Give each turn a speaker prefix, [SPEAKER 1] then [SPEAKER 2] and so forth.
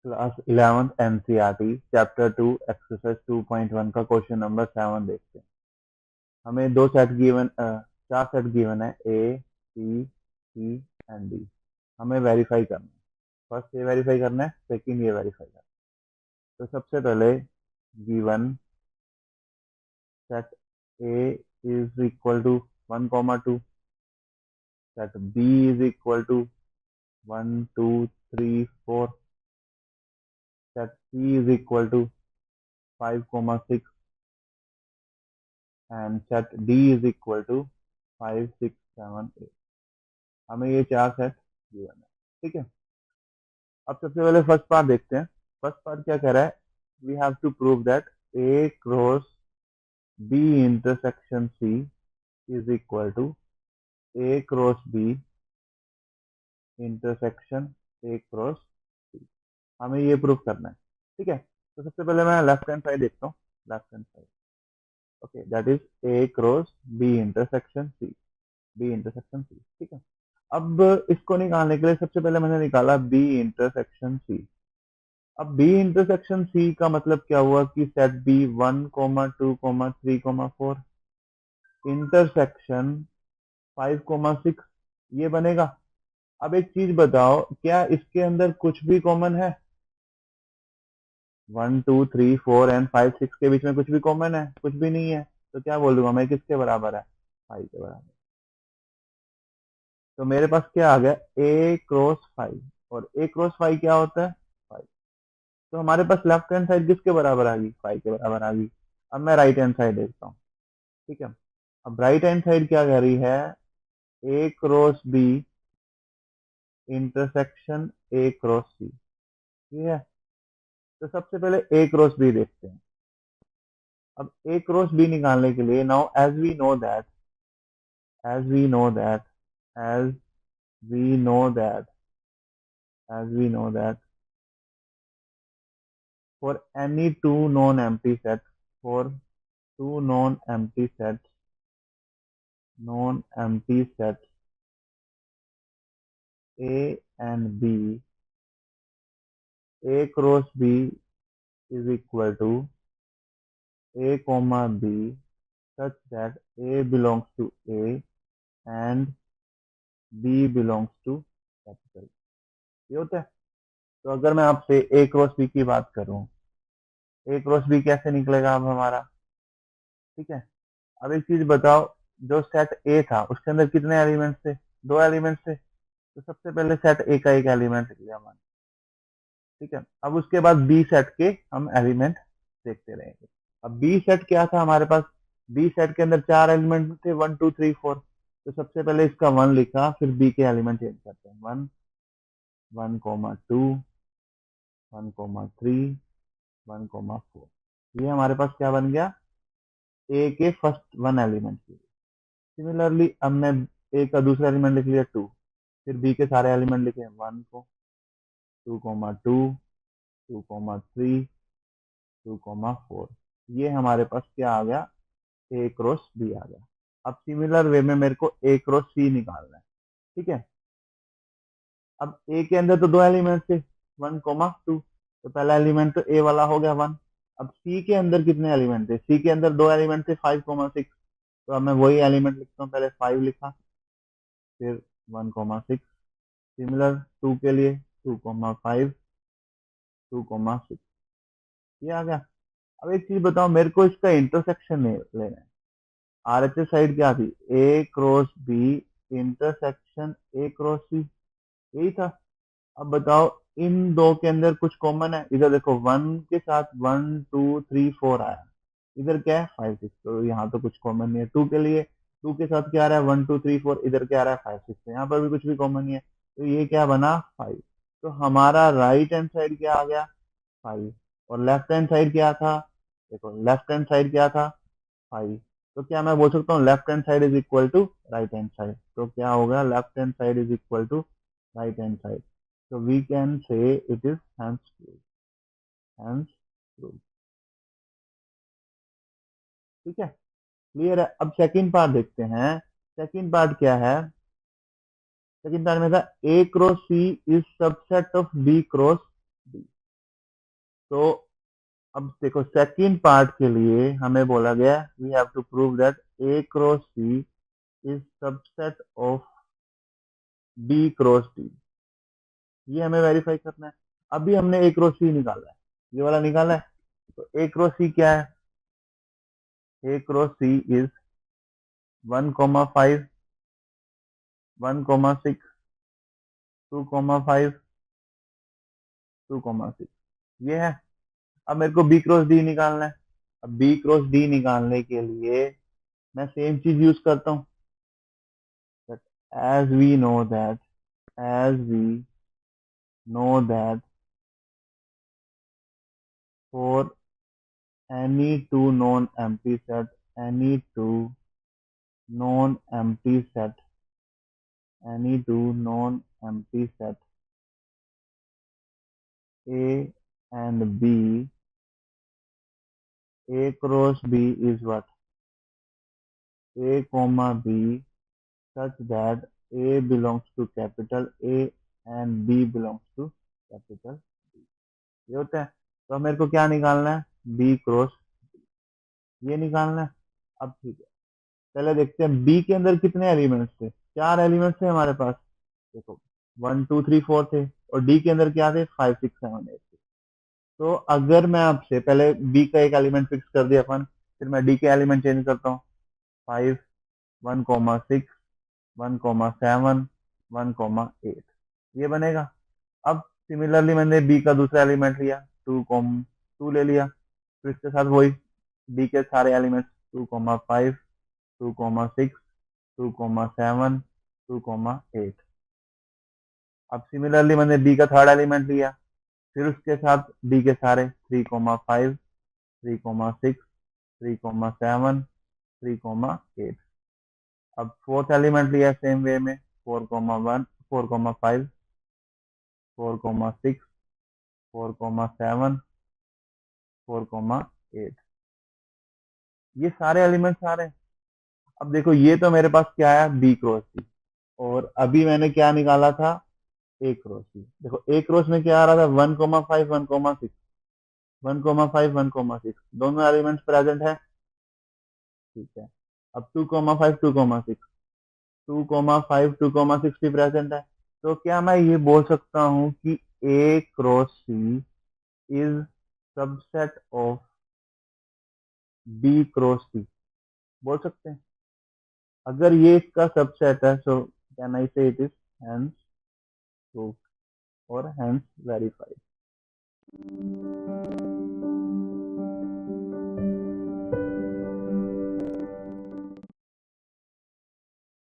[SPEAKER 1] Class 11th NCERT chapter 2 exercise 2.1 का question number 7 देखते हैं। हमें चार सेट गिवन है, A B C and D. हमें वेरीफाई करना है। फर्स्ट ये वेरीफाई करना है, सेकंड ये वेरीफाई करना है। तो सबसे पहले given set A is equal to 1,2, set B is equal to 1 2 3 4, set C is equal to 5,6 and set D is equal to 5 6 7 8। हमें ये चार सेट गिवन है, ठीक है। अब सबसे पहले फर्स्ट पार्ट देखते हैं। फर्स्ट पार्ट क्या कह रहा है, we have to prove that A cross B intersection C is equal to A cross B intersection A cross C. हमें ये प्रूव करना है, ठीक है। तो सबसे पहले मैं लेफ्ट हैंड साइड देखता हूँ। Left hand side, okay, that is A cross B intersection C, B intersection C, ठीक है। अब इसको निकालने के लिए सबसे पहले मैंने निकाला बी इंटरसेक्शन सी। अब बी इंटरसेक्शन सी का मतलब क्या हुआ कि सेट बी 1,2,3,4 इंटरसेक्शन 5,6 ये बनेगा। अब एक चीज बताओ, क्या इसके अंदर कुछ भी कॉमन है? 1 2 3 4 एंड 5 6 के बीच में कुछ भी कॉमन है? कुछ भी नहीं है। तो क्या बोल दूंगा मैं, किसके बराबर है? 5 के बराबर। तो मेरे पास क्या आ गया, ए क्रॉस 5। और ए क्रॉस 5 क्या होता है? 5। तो हमारे पास लेफ्ट हैंड साइड किसके बराबर आ गई? 5 के बराबर आ गई। अब मैं राइट हैंड साइड देखता हूँ, ठीक है। अब राइट हैंड साइड क्या कह रही है, A cross B intersection A cross C, ठीक है। तो सबसे पहले ए क्रॉस बी देखते हैं। अब ए क्रॉस बी निकालने के लिए, now as we know that as we know that as we know that for any two non empty set, for two non empty set A and B, A cross B is equal to A comma B such that A belongs to A and B belongs to capital. ये होता है। तो अगर मैं आपसे A cross B की बात करूं, A क्रॉस B कैसे निकलेगा अब हमारा, ठीक है। अब एक चीज बताओ, जो सेट A था उसके अंदर कितने एलिमेंट थे? दो एलिमेंट थे। तो सबसे पहले सेट A का एक एलिमेंट लिया हमने, ठीक है। अब उसके बाद बी सेट के हम एलिमेंट देखते रहेंगे। अब बी सेट क्या था हमारे पास, बी सेट के अंदर चार एलिमेंट थे, 1 2 3 4। तो सबसे पहले इसका 1 लिखा, फिर बी के एलिमेंट चेंज करते हैं। 1 1,2 1,3 1,4। ये हमारे पास क्या बन गया, ए के फर्स्ट 1 एलिमेंट के। सिमिलरली अब मैं ए का दूसरा एलिमेंट लिख लिया 2, फिर बी के सारे एलिमेंट लिखे 1 को, 2,2 2,3 2,4। ये हमारे पास क्या आ गया, ए क्रॉस बी आ गया। अब सिमिलर वे में मेरे को ए क्रॉस सी निकालना है, ठीक है। अब ए के अंदर तो दो एलिमेंट थे, 1,2। तो पहला एलिमेंट तो ए वाला हो गया 1। अब सी के अंदर कितने एलिमेंट थे? सी के अंदर दो एलिमेंट थे, 5,6। तो अब मैं वही एलिमेंट लिखता हूँ, पहले 5 लिखा, फिर 1,6। सिमिलर 2 के लिए 2,5 2,6, ये आ गया। अब एक चीज बताओ, मेरे को इसका इंटरसेक्शन लेना है। आरएचएस साइड क्या थी, A cross B intersection A cross C, यही था। अब बताओ, इन दो के अंदर कुछ कॉमन है? इधर देखो 1 के साथ 1 2 3 4 आया, इधर क्या है 5 6। तो यहाँ तो कुछ कॉमन नहीं है। 2 के लिए 2 के साथ क्या आ रहा है 1 2 3 4, इधर क्या आ रहा है 5 6। तो यहाँ पर भी कुछ भी कॉमन नहीं है। तो ये क्या बना 5। तो हमारा राइट हैंड साइड क्या आ गया 5, और लेफ्ट हैंड साइड क्या था, देखो लेफ्ट हैंड साइड क्या था 5। तो क्या मैं बोल सकता हूँ left hand side is equal to right hand side? तो क्या होगा, left hand side is equal to right hand side. So we can say it is hence proved, hence proved, ठीक है। क्लियर है। अब सेकंड पार्ट देखते हैं। Second part क्या है, सेकंड पार्ट में था A cross C is subset of B cross D. तो अब देखो सेकंड पार्ट के लिए हमें बोला गया we have to prove that A cross C is subset of B cross D. ये हमें वेरीफाई करना है। अभी हमने ए क्रॉस सी निकाला है, ये वाला निकाला है। तो ए क्रॉस सी क्या है? ए क्रॉस सी इज 1,5, 1,6, 2,5, 2,6, ये है। अब मेरे को बी क्रॉस डी निकालना है। अब बी क्रॉस डी निकालने के लिए मैं सेम चीज यूज करता हूँ। As we know that as we know that for any two non-empty set, any two non-empty set, any two non-empty set A and B, A cross B is what? A comma B such that A belongs to capital A and B belongs to capital B. ये होता है। तो अब मेरे को क्या निकालना है? B क्रॉस ये निकालना है। अब ठीक है, पहले देखते हैं बी के अंदर कितने एलिमेंट्स थे। 4 एलिमेंट्स थे हमारे पास। देखो 1 2 3 4 थे, और डी के अंदर क्या थे? 5 6 7 8 थे। तो अगर मैं आपसे पहले बी का एक एलिमेंट फिक्स कर दिया अपन, फिर मैं डी के एलिमेंट चेंज करता हूँ। 5, 1,6, 1,7, 1,8, ये बनेगा। अब सिमिलरली मैंने बी का दूसरा एलिमेंट लिया, 2 ले लिया, फिर इसके साथ वही डी के सारे एलिमेंट्स 2,5, 2,6, 2,7, 2,8। अब सिमिलरली मैंने बी का थर्ड एलिमेंट लिया, फिर उसके साथ डी के सारे 3,5, 3,6, 3,7, 3,8। अब फोर्थ एलिमेंट लिया सेम वे में 4,1, 4,5, 4,6, 4,7, 4,8। ये सारे एलिमेंट्स आ रहे हैं। अब देखो ये तो मेरे पास क्या है? बी क्रॉस सी। और अभी मैंने क्या निकाला था? ए क्रॉस सी। देखो ए क्रॉस में क्या आ रहा था? 1,5, 1,6, 1,5, 1,6, दोनों एलिमेंट्स प्रेजेंट है। ठीक है। अब 2,5, 2,6, 2,5, 2,6 भी प्रेजेंट है। तो क्या मैं ये बोल सकता हूँ कि A cross C is subset of B cross C? बोल सकते हैं। अगर ये इसका सबसेट है, सो कैन आई से इट इज हेंस प्रूव्ड और हेंस वेरीफाइड।